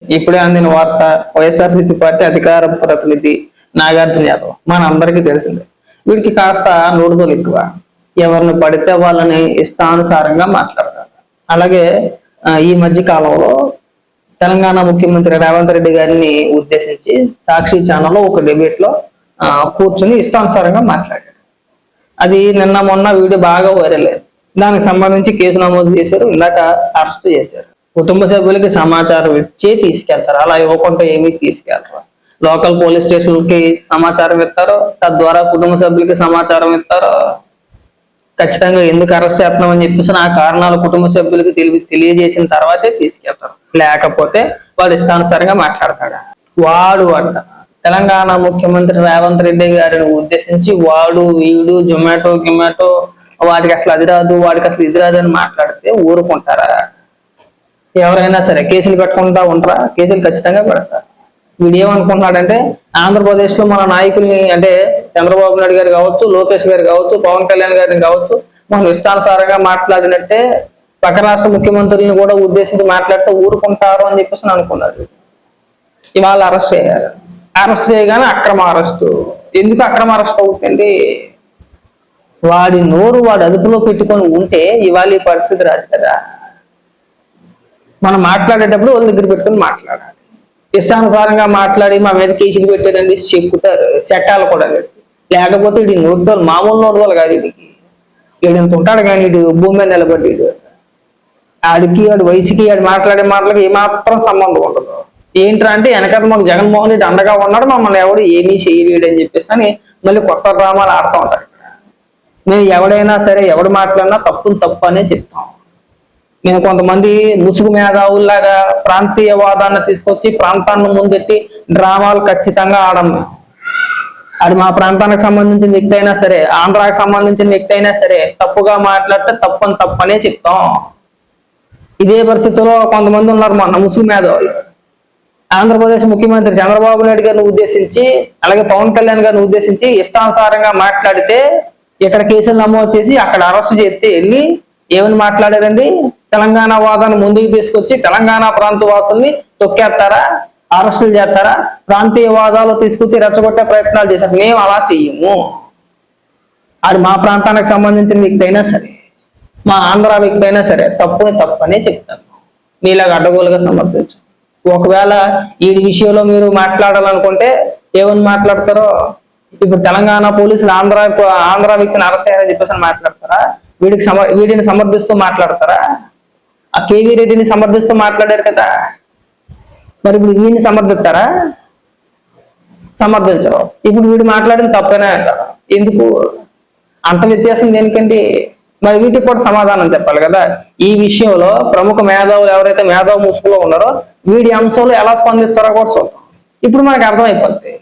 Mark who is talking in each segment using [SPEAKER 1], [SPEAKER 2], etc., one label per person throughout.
[SPEAKER 1] ఇప్పుడే అందిన వార్త, వైఎస్ఆర్సీపీ పార్టీ అధికార ప్రతినిధి నాగార్జున యాదవ్ మన అందరికీ తెలిసిందే. వీడికి కాస్త నోటుదోలు ఎక్కువ. ఎవరిని పడితే వాళ్ళని ఇష్టానుసారంగా మాట్లాడతారు. అలాగే ఈ మధ్య కాలంలో తెలంగాణ ముఖ్యమంత్రి రేవంత్ రెడ్డి గారిని ఉద్దేశించి సాక్షి ఛానల్లో ఒక డిబేట్ లో కూర్చుని ఇష్టానుసారంగా మాట్లాడాడు. అది నిన్న మొన్న వీడియో బాగా వైరల్ అయింది. దానికి సంబంధించి కేసు నమోదు చేశారు. ఇందాక అరెస్ట్ చేశారు. కుటుంబ సభ్యులకి సమాచారం ఇచ్చే తీసుకెళ్తారు. అలా ఇవ్వకుండా ఏమీ తీసుకెళ్తారు. లోకల్ పోలీస్ స్టేషన్కి సమాచారం ఇస్తారు, తద్వారా కుటుంబ సభ్యులకి సమాచారం ఇస్తారు. ఖచ్చితంగా ఎందుకు అరెస్ట్ చేస్తున్నామని చెప్పేసి ఆ కారణాలు కుటుంబ సభ్యులకి తెలియజేసిన తర్వాతే తీసుకెళ్తారు. లేకపోతే వాడు ఇష్టానుసారంగా మాట్లాడతాడు. వాడు అంట తెలంగాణ ముఖ్యమంత్రి రేవంత్ రెడ్డి గారిని ఉద్దేశించి వాడు వీడు జొమాటో గిమాటో వాడికి అసలు అది రాదు, వాడికి అసలు ఇది రాదు అని మాట్లాడితే ఊరుకుంటారా? ఎవరైనా సరే కేసులు పెట్టకుండా ఉంటారా? కేసులు ఖచ్చితంగా పెడతారు. వీడు ఏమనుకుంటున్నాడంటే ఆంధ్రప్రదేశ్ లో మన నాయకుల్ని అంటే చంద్రబాబు నాయుడు గారు కావచ్చు, లోకేష్ గారు కావచ్చు, పవన్ కళ్యాణ్ గారిని కావచ్చు, మనం ఇష్టానుసారంగా మాట్లాడినట్టే పక్క రాష్ట్ర ముఖ్యమంత్రులను కూడా ఉద్దేశించి మాట్లాడితే ఊరుకుంటారు అని చెప్పేసి అనుకున్నారు. ఇవాళ అరెస్ట్ చేయాలి. అరెస్ట్ చేయగానే అక్రమ అరెస్టు. ఎందుకు అక్రమ అరెస్ట్ అవుతుంది? వాడి నోరు వాడు అదుపులో పెట్టుకొని ఉంటే ఇవాళ ఈ పరిస్థితి రాదు కదా. మనం మాట్లాడేటప్పుడు వాళ్ళ దగ్గర పెట్టుకొని మాట్లాడాలి. ఇష్టానుసారంగా మాట్లాడి మా మీద కేసులు పెట్టారండి చెప్పుతారు. చట్టాలు కూడా లేదు. లేకపోతే ఇది నోటుదోలు, మామూలు నోటుదోలు కాదు. వీడికి వీడింత ఉంటాడు కానీ ఇటు భూమి మీద నిలబడ్డాడు. ఆడికి వాడి వయసుకి వాడు మాట్లాడే మాటలకి ఏమాత్రం సంబంధం ఉండదు. ఏంట్రా అంటే వెనకాల మాకు జగన్మోహన్ రెడ్డి అండగా ఉన్నాడు, మమ్మల్ని ఎవడు ఏమీ చేయలేడు అని చెప్పేసి అని మళ్ళీ కొత్త డ్రామాలు ఆడుతూ ఉంటారు. మేము ఎవడైనా సరే ఎవడు మాట్లాడినా తప్పు అనే చెప్తాం. నేను కొంతమంది ముసుగు మేధావుల్లాగా ప్రాంతీయవాదాన్ని తీసుకొచ్చి ప్రాంతాన్ని ముందెట్టి డ్రామాలు ఖచ్చితంగా ఆడము. అది మా ప్రాంతానికి సంబంధించిన వ్యక్తి అయినా సరే, ఆంధ్రాకి సంబంధించిన వ్యక్తి అయినా సరే తప్పుగా మాట్లాడితే తప్పనే చెప్తాం. ఇదే పరిస్థితిలో కొంతమంది ఉన్నారు మన ముసుగు మేధావులు. ఆంధ్రప్రదేశ్ ముఖ్యమంత్రి చంద్రబాబు నాయుడు గారిని ఉద్దేశించి అలాగే పవన్ కళ్యాణ్ గారిని ఉద్దేశించి ఇష్టానుసారంగా మాట్లాడితే ఇక్కడ కేసులు నమోదు చేసి అక్కడ అరెస్ట్ చేస్తే వెళ్ళి ఏమని మాట్లాడారండి? తెలంగాణ వాదాన్ని ముందుకు తీసుకొచ్చి తెలంగాణ ప్రాంత వాసుల్ని తొక్కేస్తారా, అరెస్టులు చేస్తారా, ప్రాంతీయ వాదాలు తీసుకొచ్చి రెచ్చగొట్టే ప్రయత్నాలు చేశారు. మేము అలా చెయ్యము. అది మా ప్రాంతానికి సంబంధించిన వ్యక్తి అయినా సరే, మా ఆంధ్ర వ్యక్తి అయినా సరే తప్పనే చెప్తాను. మీలాగా అడ్డగోలుగా సమర్థించు. ఒకవేళ ఈ విషయంలో మీరు మాట్లాడాలనుకుంటే ఏమని మాట్లాడతారో, ఇప్పుడు తెలంగాణ పోలీసులు ఆంధ్ర వ్యక్తిని అరెస్ట్ చేయాలని చెప్పేసి మాట్లాడతారా? వీడిని సమర్థిస్తూ మాట్లాడతారా? ఆ కేవీ రెడ్డిని సమర్థిస్తూ మాట్లాడారు కదా, మరి ఇప్పుడు వీడిని సమర్థిస్తారా? సమర్థించరు. ఇప్పుడు వీడు మాట్లాడిన తప్పేనా అంటారా? ఎందుకు అంత వ్యత్యాసం దేనికండి? మరి వీటికి కూడా సమాధానం చెప్పాలి కదా. ఈ విషయంలో ప్రముఖ మేధావులు ఎవరైతే మేధావు ముసుగులో ఉన్నారో వీడి అంశంలో ఎలా స్పందిస్తారో కూడా చూద్దాం. ఇప్పుడు మనకు అర్థమైపోద్ది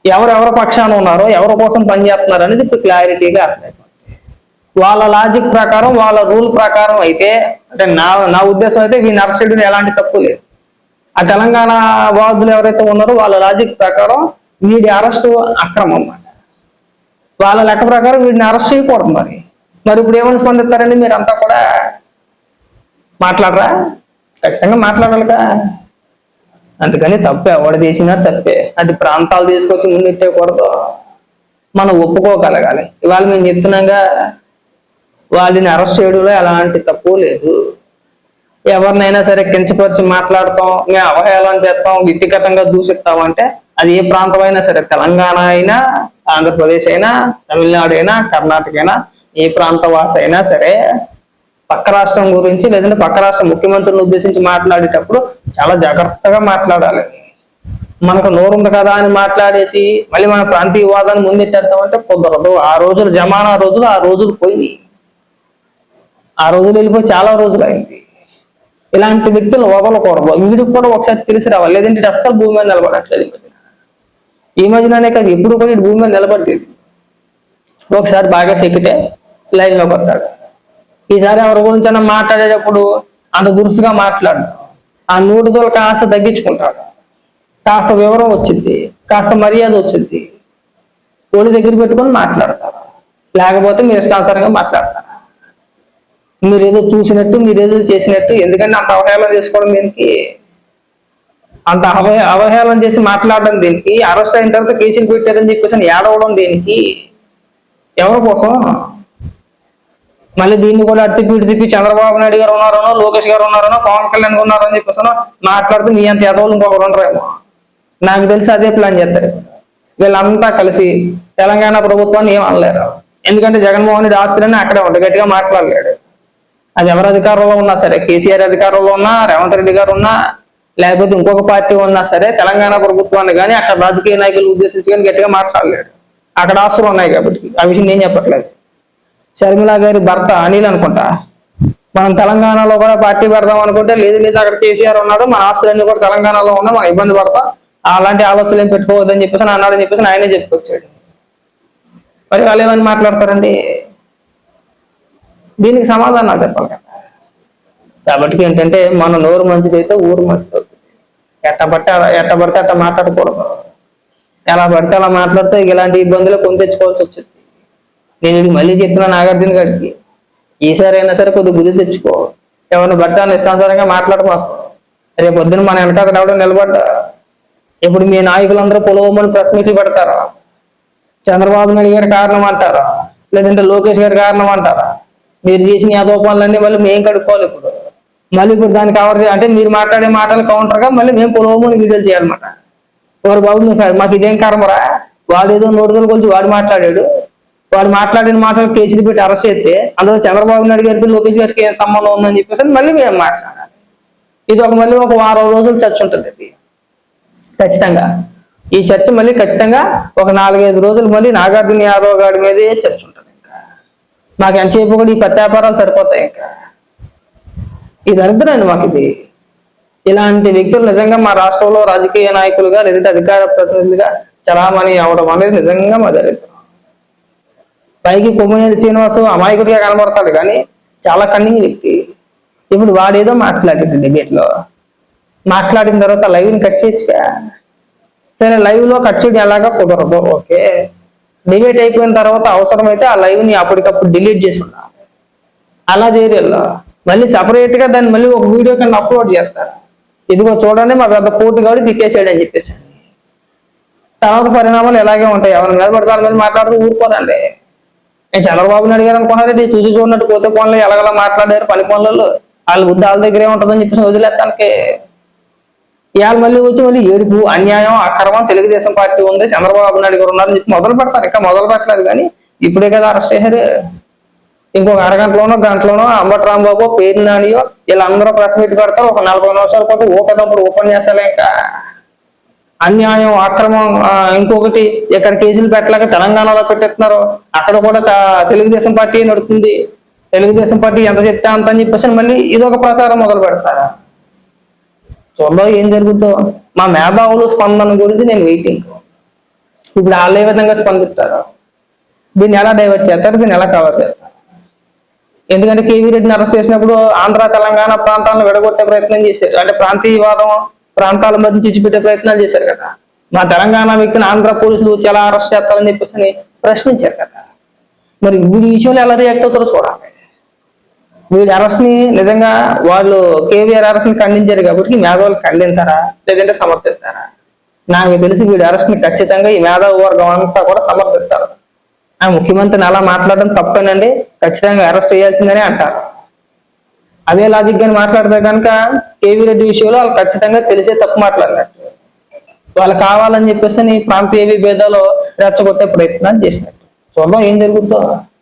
[SPEAKER 1] ఎవరెవరి పక్షాన ఉన్నారో, ఎవరి కోసం పనిచేస్తున్నారు అనేది ఇప్పుడు క్లారిటీగా అర్థమైపోతుంది. వాళ్ళ లాజిక్ ప్రకారం, వాళ్ళ రూల్ ప్రకారం అయితే అంటే నా ఉద్దేశం అయితే వీళ్ళని అరెస్ట్ చేయడం ఎలాంటి తప్పు లేదు. ఆ తెలంగాణ వాదులు ఎవరైతే ఉన్నారో వాళ్ళ లాజిక్ ప్రకారం వీడి అరెస్టు అక్రమం అన్నమాట. వాళ్ళ లెక్క ప్రకారం వీడిని అరెస్ట్ చేయకూడదు. మరి ఇప్పుడు ఏమని స్పందిస్తారండి? మీరంతా కూడా మాట్లాడరా? ఖచ్చితంగా మాట్లాడాలిగా. అందుకని తప్పే, ఎవడు చేసినా తప్పే. అది ప్రాంతాలు తీసుకొచ్చి ముందెట్టేయకూడదు. మనం ఒప్పుకోగలగాలి. ఇవాళ మేము చెప్తున్నాగా వాళ్ళని అరెస్ట్ చేయడంలో ఎలాంటి తప్పు లేదు. ఎవరినైనా సరే కించపరిచి మాట్లాడతాం, మేము అవహేళన చేస్తాం, వ్యక్తిగతంగా దూషిస్తామంటే అది ఏ ప్రాంతం అయినా సరే, తెలంగాణ అయినా, ఆంధ్రప్రదేశ్ అయినా, తమిళనాడు అయినా, కర్ణాటక అయినా, ఏ ప్రాంత వాస అయినా సరే పక్క రాష్ట్రం గురించి లేదంటే పక్క రాష్ట్ర ముఖ్యమంత్రిని ఉద్దేశించి మాట్లాడేటప్పుడు చాలా జాగ్రత్తగా మాట్లాడాలి. మనకు నోరుంది కదా అని మాట్లాడేసి మళ్ళీ మన ప్రాంతీయ వాదాన్ని ముందెట్టేద్దామంటే కుదరదు. ఆ రోజులు జమానా రోజులు, ఆ రోజులు పోయి, ఆ రోజులు వెళ్ళిపోయి చాలా రోజులు అయింది. ఇలాంటి వ్యక్తులు వదలకూడదు. వీడికి కూడా ఒకసారి తెలిసి రావాలి. లేదంటే ఇటు అస్సలు భూమి మీద నిలబడట్లేదు. ఈ మధ్యనే కాదు, ఎప్పుడు కూడా ఇటు భూమి మీద నిలబడలేదు. ఒకసారి బాగా చెక్కితే లైన్లోకి వస్తాడు. ఈసారి ఎవరి గురించి అన్నా మాట్లాడేటప్పుడు అంత దురుసుగా మాట్లాడు. ఆ నోటిదోలు కాస్త తగ్గించుకుంటాడు. కాస్త వివరం వచ్చింది, కాస్త మర్యాద వచ్చింది. ఒడి దగ్గర పెట్టుకొని మాట్లాడతారు. లేకపోతే మీరు ఇష్టానుసారంగా మాట్లాడతారు. మీరేదో చూసినట్టు, మీరేదో చేసినట్టు. ఎందుకంటే అంత అవహేళన చేసుకోవడం దీనికి అంత అవహేళన చేసి మాట్లాడడం దేనికి? అరెస్ట్ అయిన తర్వాత కేసులు పెట్టారని చెప్పేసి ఏడవడం దేనికి? ఎవరి కోసం? మళ్ళీ దీన్ని కూడా తిప్పి చంద్రబాబు నాయుడు గారు ఉన్నారనో, లోకేష్ గారు ఉన్నారనో, పవన్ కళ్యాణ్ ఉన్నారని చెప్పేసి మాట్లాడుతూ మీ అంత ఎదవలు ఇంకొకరు ఉండరేమో. నాకు తెలిసి అదే ప్లాన్ చేస్తారు. వీళ్ళంతా కలిసి తెలంగాణ ప్రభుత్వాన్ని ఏం అనలేరు. ఎందుకంటే జగన్మోహన్ రెడ్డి ఆస్తులన్నీ అక్కడే ఉంటాయి. గట్టిగా మాట్లాడలేడు. అది ఎవరు అధికారంలో ఉన్నా సరే, కేసీఆర్ అధికారంలో ఉన్నా, రేవంత్ రెడ్డి గారు ఉన్నా, లేకపోతే ఇంకొక పార్టీ ఉన్నా సరే, తెలంగాణ ప్రభుత్వాన్ని కానీ అక్కడ రాజకీయ నాయకులు ఉద్దేశించి కానీ గట్టిగా మాట్లాడలేడు. అక్కడ ఆస్తులు ఉన్నాయి కాబట్టి ఆ విషయం నేను చెప్పట్లేదు. షర్మిల గారి భర్త అనిల్ అనుకుంటా, మనం తెలంగాణలో కూడా పార్టీ పెడదాం అనుకుంటే లేదు అక్కడ కేసీఆర్ ఉన్నాడు, మన ఆస్తులన్నీ కూడా తెలంగాణలో ఉన్నా, మనం ఇబ్బంది పడతాం, అలాంటి ఆలోచనలు ఏం పెట్టుకోవద్దని చెప్పేసి అన్నాడని చెప్పేసి ఆయనే చెప్పుకొచ్చాడు. మరి వాళ్ళు ఏమని మాట్లాడతారండి? దీనికి సమాధానాలు చెప్పాలి కదా. కాబట్టి ఏంటంటే మన నోరు మంచిదైతే ఊరు మంచిది. ఎట్ట పడితే అట్ట మాట్లాడకూడదు. ఎలా పడితే అలా మాట్లాడితే ఇలాంటి ఇబ్బందులు కొని తెచ్చుకోవాల్సి వచ్చింది. నేను ఇది మళ్ళీ చెప్తున్నా నాగార్జున గారికి, ఈసారి అయినా సరే కొద్దిగా బుద్ధి తెచ్చుకో. ఎవరిని బట్ట ఇష్టానుసారంగా మాట్లాడమాకు. రేపు పొద్దున మన వెనకాల రావడం నిలబడ్డా ఇప్పుడు మీ నాయకులందరూ పొలవమని ప్రెస్ మీట్లు పెడతారా? చంద్రబాబు నాయుడు గారి కారణం అంటారా? లేదంటే లోకేష్ గారి కారణం అంటారా? మీరు చేసిన యాదోపాలన్నీ మళ్ళీ మేము కడుక్కోవాలి. మళ్ళీ ఇప్పుడు దానికి కవర్ అంటే మీరు మాట్లాడే మాటలు కౌంటర్గా మళ్ళీ మేము పొలవమని వీడియోలు చేయాలన్నమాట. ఎవరు బాబు మాకు ఇదేం కర్మరా? వాడు ఏదో నోటుదల గురించి వాడు మాట్లాడాడు, వాడు మాట్లాడిన మాటలు కేసులు పెట్టి అరెస్ట్ చేస్తే అందులో చంద్రబాబు నాయుడు గారికి లోకేష్ గారికి ఏం సంబంధం ఉందని చెప్పేసి మళ్ళీ మేము మాట్లాడాలి. ఇది మళ్ళీ ఒక వారం రోజులు చర్చ ఉంటుంది. ఇది ఖచ్చితంగా ఈ చర్చ మళ్ళీ ఖచ్చితంగా ఒక 4-5 రోజులు మళ్ళీ నాగార్జున యాదవ్ గారి మీదే చర్చ ఉంటుంది. ఇంకా మాకు ఎంతసేపు కూడా ఈ ప్రత్యాపారాలు సరిపోతాయి. ఇంకా ఇది అర్థమైంది మాకు. ఇది ఇలాంటి వ్యక్తులు నిజంగా మా రాష్ట్రంలో రాజకీయ నాయకులుగా లేదంటే అధికార ప్రతినిధులుగా చలామణి అవడం అనేది నిజంగా మా దరిద్రం. పైకి కొమ్మనేని శ్రీనివాసు అమాయకుడిగా కనబడతాడు కానీ చాలా కన్నింగ్ వ్యక్తి. ఇప్పుడు వాడేదో మాట్లాడింది డిబేట్లో, మాట్లాడిన తర్వాత లైవ్ని కట్ చేయొచ్చుగా. సరే లైవ్ లో కట్ చేయడం ఎలాగా కుదరదు, ఓకే. డిబేట్ అయిపోయిన తర్వాత అవసరమైతే ఆ లైవ్ ని అప్పటికప్పుడు డిలీట్ చేసి ఉండాలి. అలా చేయరు. మళ్ళీ సపరేట్ గా దాన్ని మళ్ళీ ఒక వీడియో కింద అప్లోడ్ చేస్తారు. ఇదిగో చూడండి మా పెద్ద పోటీ కాబట్టి తిట్టేసాడు అని చెప్పేసి. తర్వాత పరిణామాలు ఎలాగే ఉంటాయి. ఎవరి మీద పడితే వాళ్ళ మీద మాట్లాడుతూ ఊరుకోదండి. నేను చంద్రబాబు నాయుడు గారు అనుకున్నారంటే చూసి చూడనట్టు పోతే పనులు ఎలాగలా మాట్లాడారు పని పనులలో, వాళ్ళ బుద్ధి వాళ్ళ దగ్గరే ఉంటుందని చెప్పేసి వదిలేస్తానికి. ఇవాళ మళ్ళీ వచ్చి మళ్ళీ ఏడుపు, అన్యాయం, అక్రమం, తెలుగుదేశం పార్టీ ఉంది, చంద్రబాబు నాయుడు గారు ఉన్నారని చెప్పి మొదలు పెడతారు. ఇంకా మొదలు పెట్టలేదు కానీ ఇప్పుడే కదా అరెస్ట్ చేశారు. ఇంకొక అరగంటలోనో గంటలోనో అంబటి రాంబాబు, పేరు నానియో వీళ్ళందరూ ప్రెస్ మీట్ పెడతారు. ఒక 40 నిమిషాల పాటు ఊపదప్పుడు ఉపన్యాసాలు. ఇంకా అన్యాయం, అక్రమం, ఇంకొకటి ఇక్కడ కేసులు పెట్టలేక తెలంగాణలో పెట్టేస్తున్నారు, అక్కడ కూడా తెలుగుదేశం పార్టీ నడుస్తుంది, తెలుగుదేశం పార్టీ ఎంత చెప్తే అంత అని చెప్పేసి మళ్ళీ ఇదొక ప్రచారం మొదలు పెడతారా? చూద్దాం ఏం జరుగుతుందో. మా మేధావులు స్పందన గురించి నేను వెయిటింగ్. ఇప్పుడు వాళ్ళు ఏ విధంగా స్పందిస్తారు, దీన్ని ఎలా డైవర్ట్ చేస్తారు, దీన్ని ఎలా కవర్ చేస్తారు? ఎందుకంటే కేవీ రెడ్డిని అరెస్ట్ చేసినప్పుడు ఆంధ్ర తెలంగాణ ప్రాంతాలను విడగొట్టే ప్రయత్నం చేశారు. అంటే ప్రాంతీయవాదం, ప్రాంతాల మధ్య చిచ్చిపెట్టే ప్రయత్నాలు చేశారు కదా. మా తెలంగాణ వ్యక్తిని ఆంధ్ర పోలీసులు చాలా అరెస్ట్ చేస్తారని చెప్పేసి ప్రశ్నించారు కదా. మరి వీడి విషయంలో ఎలా రియాక్ట్ అవుతారో చూడాలి. వీడి అరెస్ట్ ని నిజంగా వాళ్ళు కేవీఆర్ అరెస్ట్ ని ఖండించారు కాబట్టి మేధావులు ఖండిస్తారా లేదంటే సమర్థిస్తారా? నాకు తెలిసి వీడి అరెస్ట్ ని ఖచ్చితంగా ఈ మేధావు వర్గం అంతా కూడా సమర్థిస్తారు. ఆ ముఖ్యమంత్రిని అలా మాట్లాడడం తప్పేనండి, ఖచ్చితంగా అరెస్ట్ చేయాల్సిందని అంటారు. అదే లాజిక్ గాని మాట్లాడితే కనుక కేవీ రెడ్డి విషయంలో వాళ్ళు ఖచ్చితంగా తెలిసే తప్పు మాట్లాడినట్టు, వాళ్ళు కావాలని చెప్పేసి ప్రాంతీయ భేదాలు రెచ్చగొట్టే ప్రయత్నాలు చేసినట్టు. చూద్దాం ఏం జరుగుతుందో.